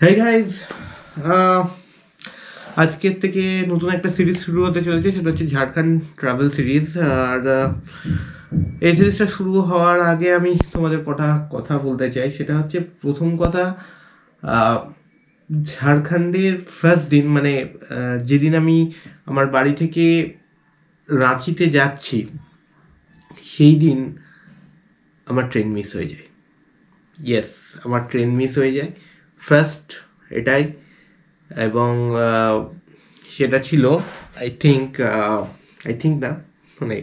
Hey guys, আজকের থেকে নতুন একটা সিরিজ শুরু হতে চলেছে, সেটা হচ্ছে ঝাড়খণ্ড ট্রাভেল সিরিজ। আর এই সিরিজটা শুরু হওয়ার আগে আমি তোমাদের কথা বলতে চাই। সেটা হচ্ছে, প্রথম কথা, আহ, ঝাড়খণ্ডের ফার্স্ট দিন, মানে যেদিন আমি আমার বাড়ি থেকে রাঁচিতে যাচ্ছি, সেই দিন আমার ট্রেন মিস হয়ে যায়। ইয়েস, আমার ট্রেন মিস হয়ে যায় ফার্স্ট, এটাই। এবং সেটা ছিল, আই থিঙ্ক না, মানে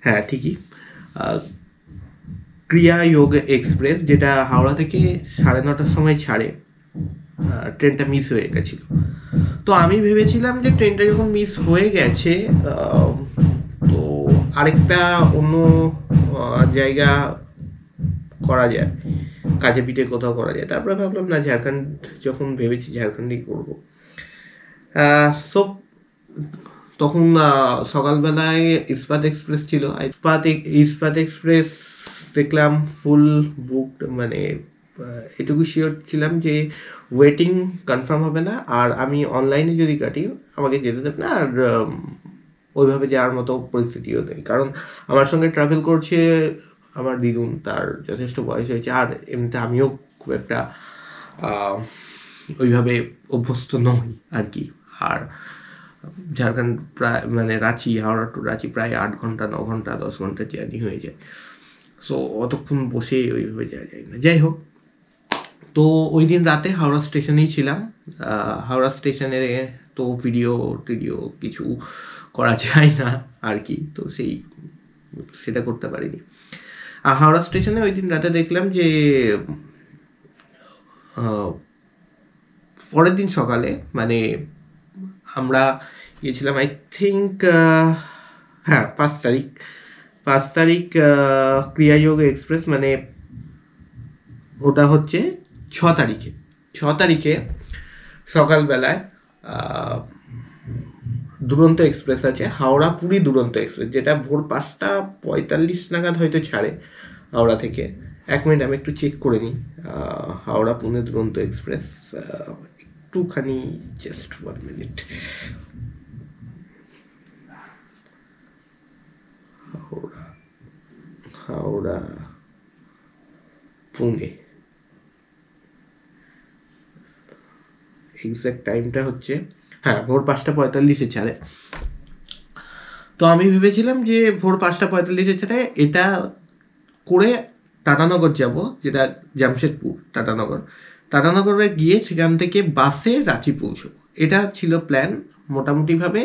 হ্যাঁ ঠিকই, আহ, ক্রিয়া যোগ এক্সপ্রেস, যেটা হাওড়া থেকে 9:30টার সময় ছাড়ে। ট্রেনটা মিস হয়ে গেছিলো। তো আমি ভেবেছিলাম যে ট্রেনটা যখন মিস হয়ে গেছে, তো আরেকটা অন্য জায়গা করা যায়, কাছে পিঠে কোথাও করা যায়। তারপরে ভাবলাম না, ঝাড়খণ্ড যখন ভেবেছি ঝাড়খণ্ডেই করবো। সো তখন সকালবেলায় ইস্পাত এক্সপ্রেস ছিল। ইস্পাত এক্সপ্রেস দেখলাম ফুল বুকড, মানে এটুকু শিওর ছিলাম যে ওয়েটিং কনফার্ম হবে না, আর আমি অনলাইনে যদি কাটি আমাকে যেতে দেবে না। আর ওইভাবে যাওয়ার মতো পরিস্থিতিও নেই, কারণ আমার সঙ্গে ট্রাভেল করছে আমার দিদুন, তার যথেষ্ট বয়স হয়েছে, আর এমনিতে আমিও খুব একটা আহ, ওইভাবে অভ্যস্ত নই আর কি। আর ঝাড়খণ্ড প্রায়, মানে রাঁচি, হাওড়া টু রাঁচি প্রায় 8 ঘন্টা, 9 ঘন্টা, 10 ঘন্টা জার্নি হয়ে যায়। সো অতক্ষণ বসে ওইভাবে যাওয়া যায় না। যাই হোক, তো ওই দিন রাতে হাওড়া স্টেশনেই ছিলাম। হাওড়া স্টেশনে তো ভিডিও টিডিও কিছু করা যায় না আর কি, তো সেটা করতে পারিনি। আর হাওড়া স্টেশনে ওই দিন রাতে দেখলাম যে আহ, পরের দিন সকালে, মানে আমরা গিয়েছিলাম আই থিঙ্ক, হ্যাঁ 5 তারিখ, 5 তারিখ ক্রিয়াযোগ এক্সপ্রেস, মানে ওটা হচ্ছে 6 তারিখে। 6 তারিখে সকালবেলায় দুরন্ত এক্সপ্রেস আছে, হাওড়া পুরী দুরন্ত এক্সপ্রেস, যেটা ভোর 5:45 নাগাদ হয়তো ছাড়ে হাওড়া থেকে। 1 মিনিট আমি একটু চেক করে নিই। হাওড়া পুনে দুরন্ত এক্সপ্রেস, একটুখানি, just 1 minute. Howrah, Howrah Pune, exact টাইমটা হচ্ছে, হ্যাঁ, ভোর 5:45 ছাড়ে। তো আমি ভেবেছিলাম যে ভোর 5:45 ছাড়ে, এটা করে টাটানগর যাব, যেটা জামশেদপুর। টাটানগরে গিয়ে সেখান থেকে বাসে রাঁচি পৌঁছবো, এটা ছিল প্ল্যান। মোটামুটিভাবে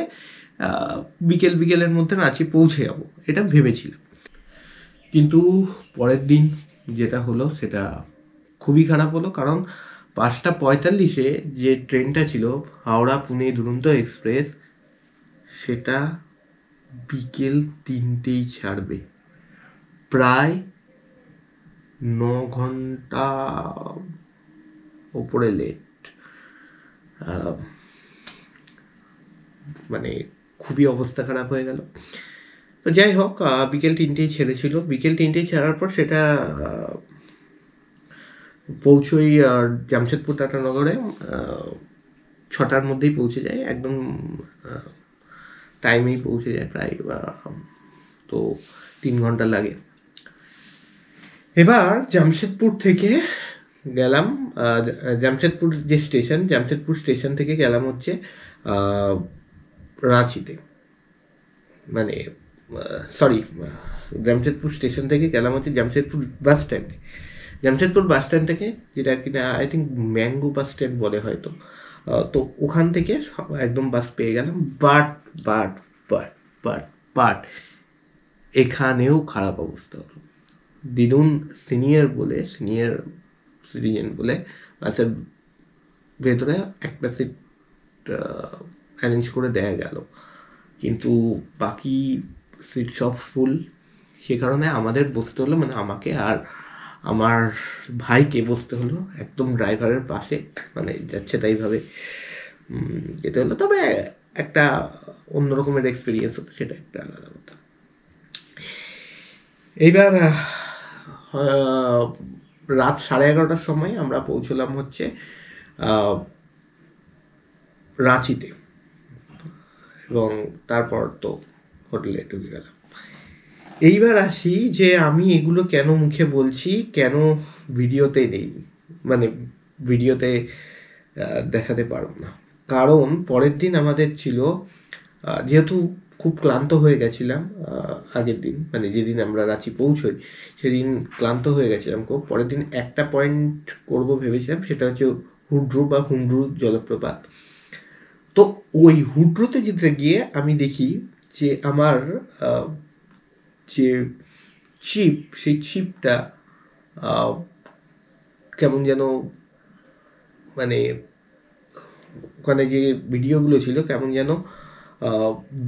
বিকেলের মধ্যে রাঁচি পৌঁছে যাবো, এটা ভেবেছিলাম। কিন্তু পরের দিন যেটা হলো সেটা খুবই খারাপ হলো, কারণ 5:45 যে ট্রেনটা ছিল হাওড়া পুনে দুরন্ত এক্সপ্রেস, সেটা বিকেল 3টেই ছাড়বে। প্রায় 9 ঘন্টা ওপরে লেট। মানে খুবই অবস্থা খারাপ হয়ে গেল। তো যাই হোক, বিকেল 3টেই ছেড়েছিল। বিকেল 3টেই ছাড়ার পর সেটা পৌঁছই জামশেদপুর টাটানগরে 6টার মধ্যেই পৌঁছে যায়, একদম টাইমেই পৌঁছে যায় প্রায়। তো 3 ঘন্টা লাগে। এবার জামশেদপুর থেকে গেলাম, জামশেদপুর স্টেশন থেকে গেলাম হচ্ছে রাঁচিতে, মানে সরি, জামশেদপুর স্টেশন থেকে গেলাম হচ্ছে জামশেদপুর বাস স্ট্যান্ডে। জামশেদপুর বাস স্ট্যান্ড থেকে, যেটা কিনা I think mango bus stand বলে হয়তো। তো ওখান থেকে একদম বাস পেয়ে গেলাম। But but but but but এখানেও খারাপ অবস্থা হলো। দিদুন সিনিয়র সিটিজেন বলে বাসের ভেতরে একটা সিট অ্যারেঞ্জ করে দেয়া গেল, কিন্তু বাকি সিট সব ফুল। সে কারণে আমাদের বসতে হলো, মানে আমাকে আর আমার ভাইকে বসতে হলো একদম ড্রাইভারের পাশে, মানে যাচ্ছে তাইভাবে যেতে হলো। তবে একটা অন্য রকমের এক্সপিরিয়েন্স হতো, সেটা একটা আলাদা কথা। এইবার রাত 11:30টার সময় আমরা পৌঁছলাম হচ্ছে রাঁচিতে, এবং তারপর তো হোটেলে ঢুকে গেলাম। এইবার আসি যে আমি এগুলো কেন মুখে বলছি, কেন ভিডিওতে নেই, মানে ভিডিওতে দেখাতে পারবো না। কারণ পরের দিন আমাদের ছিল, যেহেতু খুব ক্লান্ত হয়ে গেছিলাম আগের দিন, মানে যেদিন আমরা রাঁচি পৌঁছই সেদিন ক্লান্ত হয়ে গেছিলাম খুব। পরের দিন একটা পয়েন্ট করব ভেবেছিলাম, সেটা হচ্ছে হুড্রু বা হুন্ড্রু জলপ্রপাত। তো ওই হুড্রুতে যেতে গিয়ে আমি দেখি যে আমার যে চিপ, সেই চিপটা কেমন যেন, মানে ওখানে যে ভিডিওগুলো ছিল কেমন যেন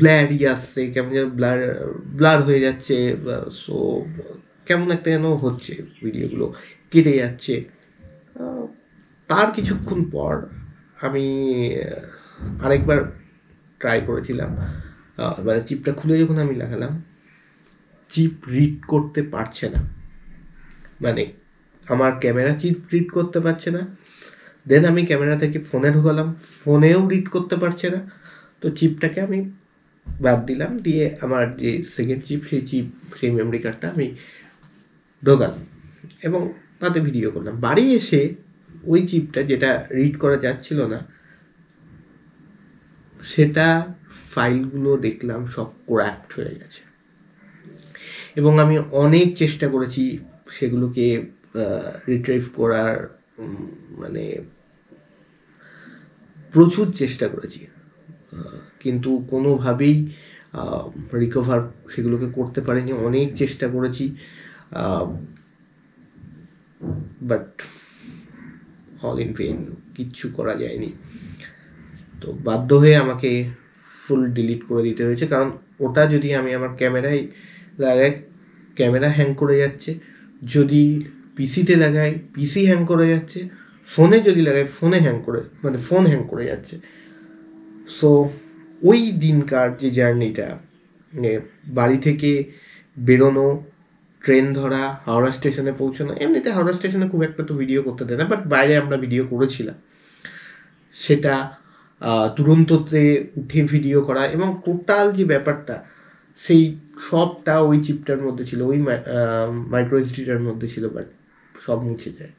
ব্ল্যারই আসছে, কেমন যেন ব্লার ব্লার হয়ে যাচ্ছে। সো কেমন একটা যেন হচ্ছে, ভিডিওগুলো কেটে যাচ্ছে। তার কিছুক্ষণ পর আমি আরেকবার ট্রাই করেছিলাম, মানে চিপটা খুলে যখন আমি লাগালাম, চিপ রিড করতে পারছে না, মানে আমার ক্যামেরা চিপ রিড করতে পারছে না। দেন আমি ক্যামেরা থেকে ফোনে ঢোকালাম, ফোনেও রিড করতে পারছে না। তো চিপটাকে আমি বাদ দিলাম, দিয়ে আমার যে সেকেন্ড চিপ, সেই মেমরি কার্ডটা আমি ঢোকালাম এবং তাতে ভিডিও করলাম। বাড়ি এসে ওই চিপটা যেটা রিড করা যাচ্ছিল না, সেটা ফাইলগুলো দেখলাম সব ক্র্যাপ্ট হয়ে গেছে। এবং আমি অনেক চেষ্টা করেছি সেগুলোকে রিট্রাইভ করার, মানে প্রচুর চেষ্টা করেছি, কিন্তু কোনোভাবেই রিকভার সেগুলোকে করতে পারিনি। অনেক চেষ্টা করেছি, বাট অল ইন ভেইন, কিচ্ছু করা যায়নি। তো বাধ্য হয়ে আমাকে ফুল ডিলিট করে দিতে হয়েছে, কারণ ওটা যদি আমি আমার ক্যামেরায় লাগাই, ক্যামেরা হ্যাং করে যাচ্ছে, যদি পিসিতে লাগাই পিসি হ্যাং করে যাচ্ছে, ফোনে যদি লাগাই ফোনে হ্যাং করে, মানে ফোন হ্যাং করে যাচ্ছে। সো ওই দিনকার যে জার্নিটা, বাড়ি থেকে বেরোনো, ট্রেন ধরা, হাওড়া স্টেশনে পৌঁছানো, এমনিতে হাওড়া স্টেশনে খুব একটা তো ভিডিও করতে দেয় না, বাট বাইরে আমরা ভিডিও করেছিলাম, সেটা দুরন্ততে উঠে ভিডিও করা, এবং টোটাল যে ব্যাপারটা সেই সবটা ওই চিপটার মধ্যে ছিল, ওই মাইক্রো এসডিটার মধ্যে ছিল, বাট সব মুছে যায়।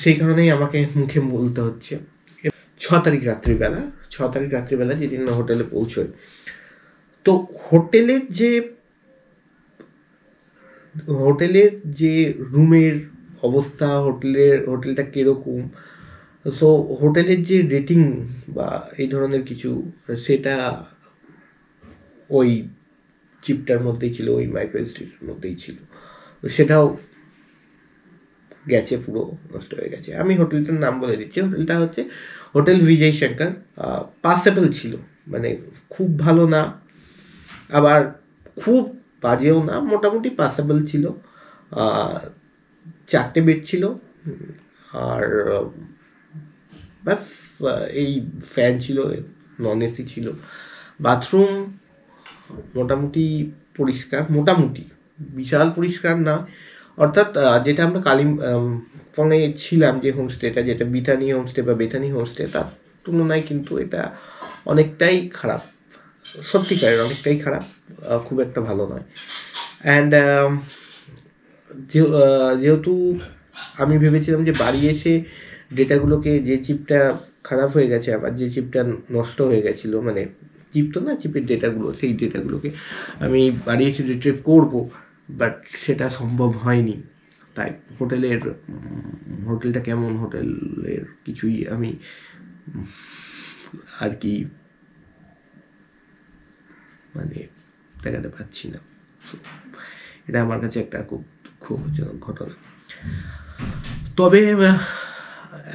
সেই কারণেই আমাকে মুখে বলতে হচ্ছে। 6 তারিখ রাত্রিবেলা, 6 তারিখ রাত্রিবেলা যেদিন হোটেলে পৌঁছয়, তো হোটেলের যে রুমের অবস্থা, হোটেলটা কীরকম, সো হোটেলের যে রেটিং বা এই ধরনের কিছু, সেটা ওই চিপটার মধ্যেই ছিল, ওই মাইক্রো এসডিটার মধ্যেই ছিল। তো সেটাও গেছে, পুরো নষ্ট হয়ে গেছে। আমি হোটেলটার নাম বলে দিচ্ছি, হোটেলটা হচ্ছে হোটেল বিজয় শঙ্কর। পাসেবল ছিল, মানে খুব ভালো না, আবার খুব বাজেও না, মোটামুটি পাসেবল ছিল। 4টে বেড ছিল, আর ব্যাস এই ফ্যান ছিল, নন এসি ছিল। বাথরুম মোটামুটি পরিষ্কার, মোটামুটি বিশাল পরিষ্কার না, অর্থাৎ যেটা আমরা কালিম্পংয়ে ছিলাম যে হোমস্টেটা, যেটা বিতানি হোমস্টে বা বেতানি হোমস্টে, তার তুলনায় কিন্তু এটা অনেকটাই খারাপ, সত্যিকারের অনেকটাই খারাপ, খুব একটা ভালো নয়। অ্যান্ড যেহেতু আমি ভেবেছিলাম যে বাড়ি এসে ডেটাগুলোকে, যে চিপটা খারাপ হয়ে গেছে, আবার যে চিপটা নষ্ট হয়ে গেছিলো, মানে চিপ তো না, চিপের ডেটাগুলো, সেই ডেটাগুলোকে আমি বাড়ি এসে রিট্রিভ করবো, বাট সেটা সম্ভব হয়নি। তাই হোটেলটা কেমন, হোটেলের কিছুই আমি আর কি মানে দেখাতে পাচ্ছি না। এটা আমার কাছে একটা খুব দুঃখজনক ঘটনা। তবে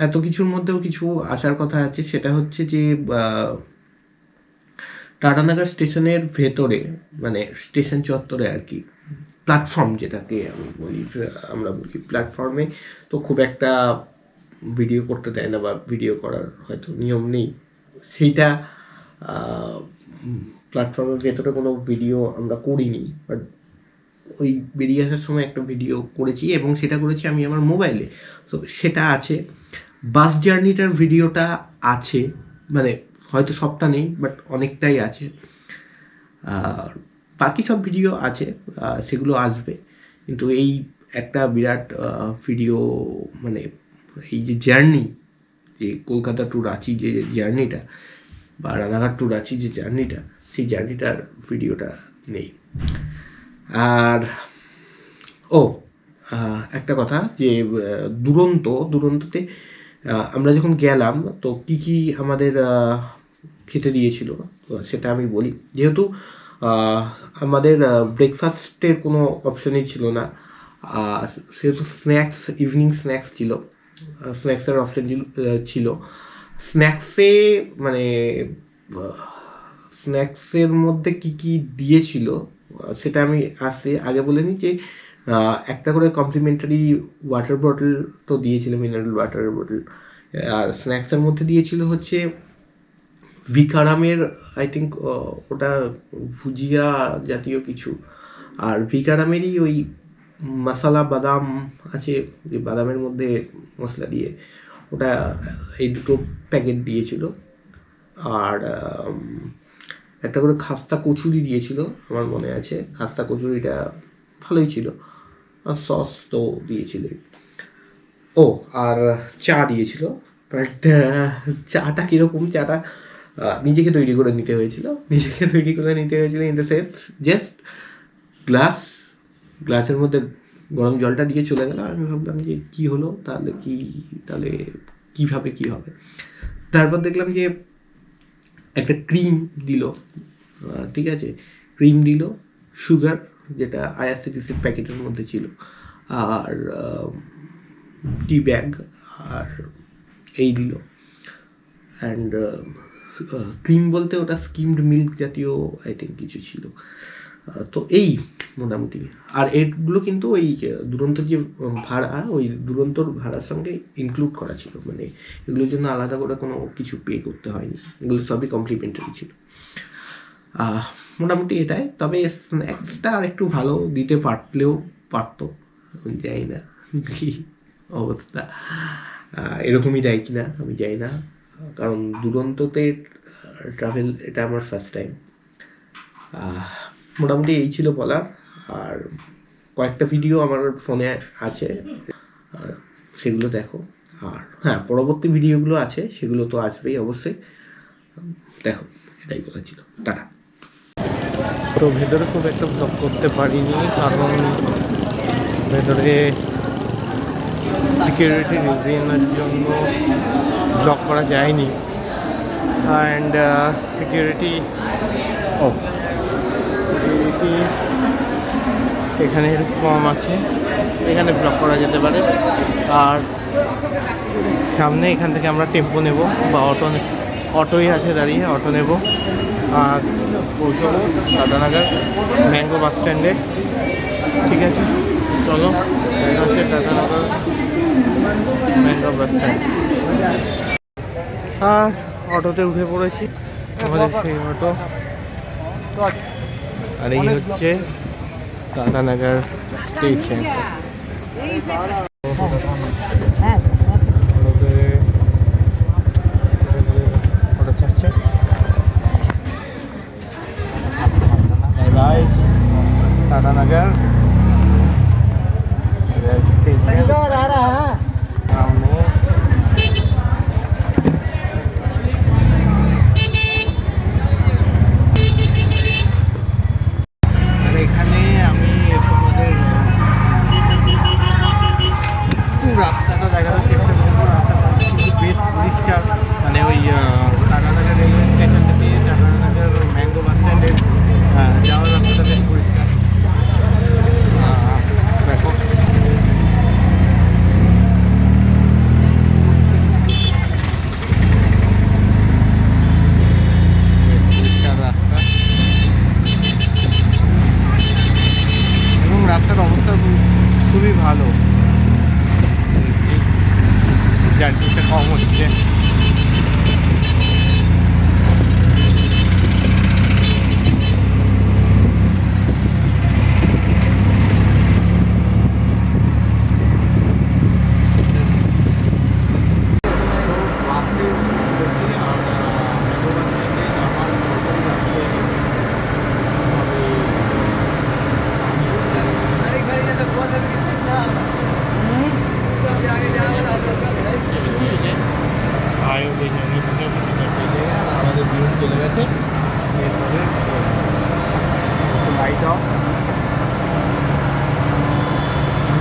এত কিছুর মধ্যেও কিছু আসার কথা আছে, সেটা হচ্ছে যে টাটানগর স্টেশনের ভেতরে, মানে স্টেশন চত্বরে আর কি, প্ল্যাটফর্ম যেটাকে আমরা বলি প্ল্যাটফর্মে, তো খুব একটা ভিডিও করতে দেয় না, বা ভিডিও করার হয়তো নিয়ম নেই। সেইটা প্ল্যাটফর্মের ভেতরে কোনো ভিডিও আমরা করিনি, বাট ওই বেরিয়ে আসার সময় একটা ভিডিও করেছি, এবং সেটা করেছি আমি আমার মোবাইলে, তো সেটা আছে। বাস জার্নিটার ভিডিওটা আছে, মানে হয়তো সবটা নেই বাট অনেকটাই আছে। আর বাকি সব ভিডিও আছে, সেগুলো আসবে, কিন্তু এই একটা বিরাট ভিডিও, মানে এই যে জার্নি, যে কলকাতা টু রাঁচি যে জার্নিটা বা রানাঘাট টু রাঁচি যে জার্নিটা, সেই জার্নিটার ভিডিওটা নেই। আর ও একটা কথা যে দুরন্ততে আমরা যখন গেলাম তো কি কি আমাদের খেতে দিয়েছিল সেটা আমি বলি। যেহেতু আমাদের ব্রেকফাস্টের কোনো অপশানই ছিল না, সেহেতু স্ন্যাক্স, ইভিনিং স্ন্যাক্স ছিল, স্ন্যাক্সের অপশান ছিল। স্ন্যাক্সে মানে স্ন্যাক্সের মধ্যে কি কি দিয়েছিল সেটা আমি আগে বলে নিই যে একটা করে কমপ্লিমেন্টারি ওয়াটার বটল তো দিয়েছিল, মিনারেল ওয়াটারের বটল। আর স্ন্যাক্সের মধ্যে দিয়েছিল হচ্ছে ভিকারামের, আই থিঙ্ক ওটা ভুজিয়া জাতীয় কিছু, আর ভিকারামেরই ওই মশলা বাদাম আছে, যে বাদামের মধ্যে মশলা দিয়ে, ওটা এই দুটো প্যাকেট দিয়েছিল। আর একটা করে খাস্তা কচুরি দিয়েছিল, আমার মনে আছে খাস্তা কচুরিটা ভালোই ছিল, আর সস তো দিয়েছিল। ও আর চা দিয়েছিল, বাট চাটা কীরকম, চাটা নিজেকে তৈরি করে নিতে হয়েছিল ইন দ্য সেন্স জাস্ট গ্লাসের মধ্যে গরম জলটা দিয়ে চলে গেল। আমি ভাবলাম যে কী হলো, তাহলে কীভাবে কী হবে। তারপর দেখলাম যে একটা ক্রিম দিল, ঠিক আছে, ক্রিম দিল, সুগার যেটা আইআরসিটিসির প্যাকেটের মধ্যে ছিল, আর টি ব্যাগ, আর এই দিল। অ্যান্ড ক্রিম বলতে ওটা স্কিমড মিল্ক জাতীয় আই থিঙ্ক কিছু ছিল। তো এই মোটামুটি। আর এগুলো কিন্তু ওই দুরন্তর যে ভাড়া, ওই দুরন্তর ভাড়ার সঙ্গে ইনক্লুড করা ছিল, মানে এগুলোর জন্য আলাদা করে কোনো কিছু পে করতে হয়নি, এগুলো সবই কমপ্লিমেন্টারি ছিল। মোটামুটি এটাই। তবে স্ন্যাক্সটা আর একটু ভালো দিতে পারতো, যাই না কি অবস্থা, এরকমই দেয় কিনা আমি জানি না, কারণ দুরন্ততে ট্রাভেল এটা আমার ফার্স্ট টাইম। মোটামুটি এই ছিল বলার। আর কয়েকটা ভিডিও আমার ফোনে আছে, সেগুলো দেখো। আর হ্যাঁ, পরবর্তী ভিডিওগুলো আছে, সেগুলো তো আসবেই অবশ্যই, দেখো। এটাই বলা ছিল, টাটা। তো ভেতরে খুব একটা ব্লগ করতে পারিনি, কারণ ভেতরে সিকিউরিটি রিজনের জন্য ব্লগ করা যায়নি। অ্যান্ড সিকিউরিটি এখানে একটু কম আছে, এখানে ব্লক করা যেতে পারে। আর সামনে এখান থেকে আমরা টেম্পো নেব বা অটোই আছে দাঁড়িয়ে, অটো নেব আর পৌঁছবো দাদানগর ম্যাঙ্গো বাস স্ট্যান্ডে। ঠিক আছে, চলো, হচ্ছে দাদানগর ম্যাঙ্গো বাস স্ট্যান্ড। আর অটোতে উঠে পড়েছি, আমাদের সেই অটো। আর এই হচ্ছে দাদানগর স্টেশন। অটো ছাড়ছে, দাদানগর স্টেশন সামনে। এখানে আমি তোমাদের রাস্তাটা দেখানোর চেষ্টা করবো। রাস্তাটা কিন্তু বেশ পরিষ্কার, মানে ওই দাদানগর রেলওয়ে স্টেশন থেকে দাদানগর ম্যাঙ্গো বাস স্ট্যান্ডে যাওয়ার রাস্তাটা বেশ পরিষ্কার। দেখো, পরিষ্কার রাস্তা এবং রাস্তার অবস্থা খুবই ভালো, জার্কিটা কম হচ্ছে।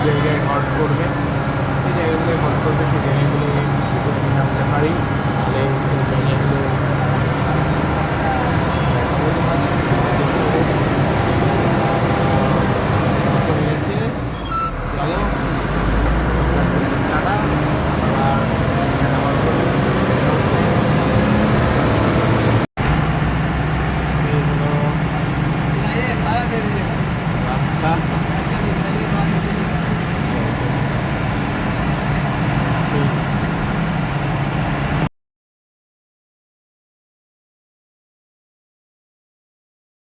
জায়গায় হট করবে, যে জায়গাগুলো হট করবে সেই জায়গাগুলো যদি নামতে পারি তাহলে সেই জায়গাগুলো দেখাবো তোমাদের। চলে গেছে, চলো টাটা। আর রাস্তা